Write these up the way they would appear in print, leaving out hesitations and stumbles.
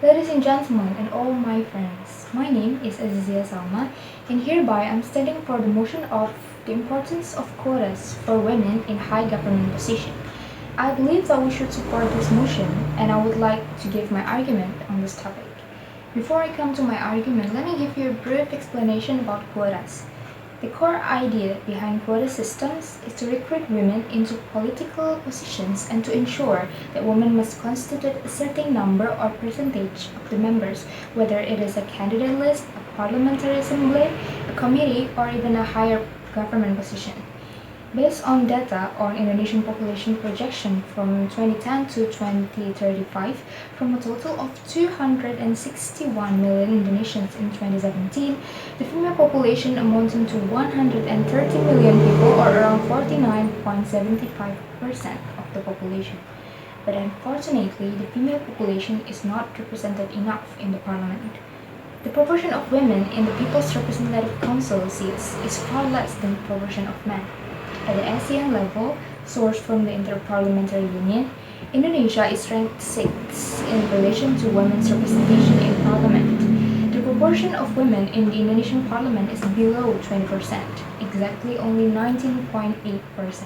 Ladies and gentlemen, and all my friends, my name is Azizia Salma, and hereby I'm standing for the motion of the importance of quotas for women in high government positions. I believe that we should support this motion, and I would like to give my argument on this topic. Before I come to my argument, let me give you a brief explanation about quotas. The core idea behind quota systems is to recruit women into political positions and to ensure that women must constitute a certain number or percentage of the members, whether it is a candidate list, a parliamentary assembly, a committee, or even a higher government position. Based on data on Indonesian population projection from 2010 to 2035, from a total of 261 million Indonesians in 2017, the female population amounting to 130 million people, or around 49.75% of the population. But unfortunately, the female population is not represented enough in the parliament. The proportion of women in the People's Representative Council seats is far less than the proportion of men. At the ASEAN level, sourced from the Interparliamentary Union, Indonesia is ranked 6th in relation to women's representation in parliament. The proportion of women in the Indonesian parliament is below 20%, exactly only 19.8%.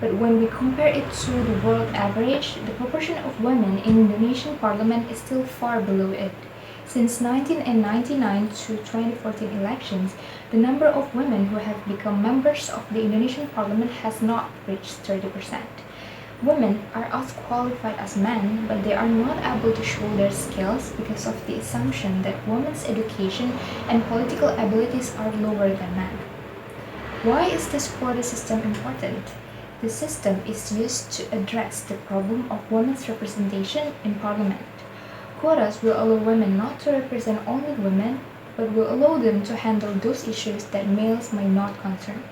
But when we compare it to the world average, the proportion of women in Indonesian parliament is still far below it. Since 1999 to 2014 elections, the number of women who have become members of the Indonesian parliament has not reached 30%. Women are as qualified as men, but they are not able to show their skills because of the assumption that women's education and political abilities are lower than men. Why is this quota system important? The system is used to address the problem of women's representation in parliament. Quotas will allow women not to represent only women, but will allow them to handle those issues that males might not concern.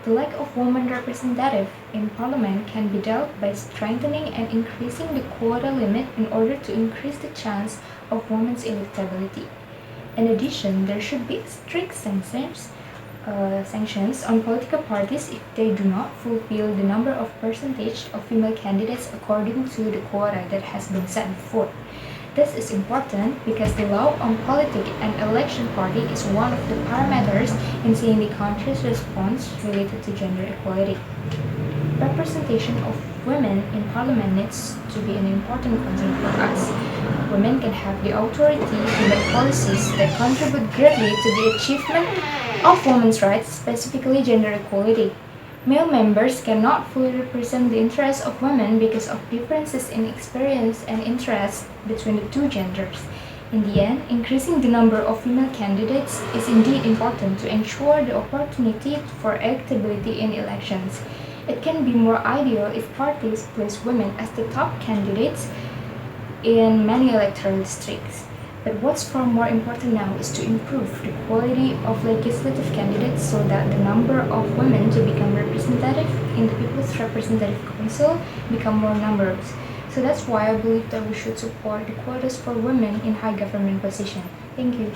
The lack of women representative in parliament can be dealt by strengthening and increasing the quota limit in order to increase the chance of women's electability. In addition, there should be strict sanctions on political parties if they do not fulfill the number of percentage of female candidates according to the quota that has been set before. This is important because the law on politic and election party is one of the parameters in seeing the country's response related to gender equality. Representation of women in parliament needs to be an important concern for us. Women can have the authority to make policies that contribute greatly to the achievement of women's rights, specifically gender equality. Male members cannot fully represent the interests of women because of differences in experience and interests between the two genders. In the end, increasing the number of female candidates is indeed important to ensure the opportunity for electability in elections. It can be more ideal if parties place women as the top candidates in many electoral districts. But what's far more important now is to improve the quality of legislative candidates so that the number of women to become representative in the People's Representative Council become more numerous. So that's why I believe that we should support the quotas for women in high government position. Thank you.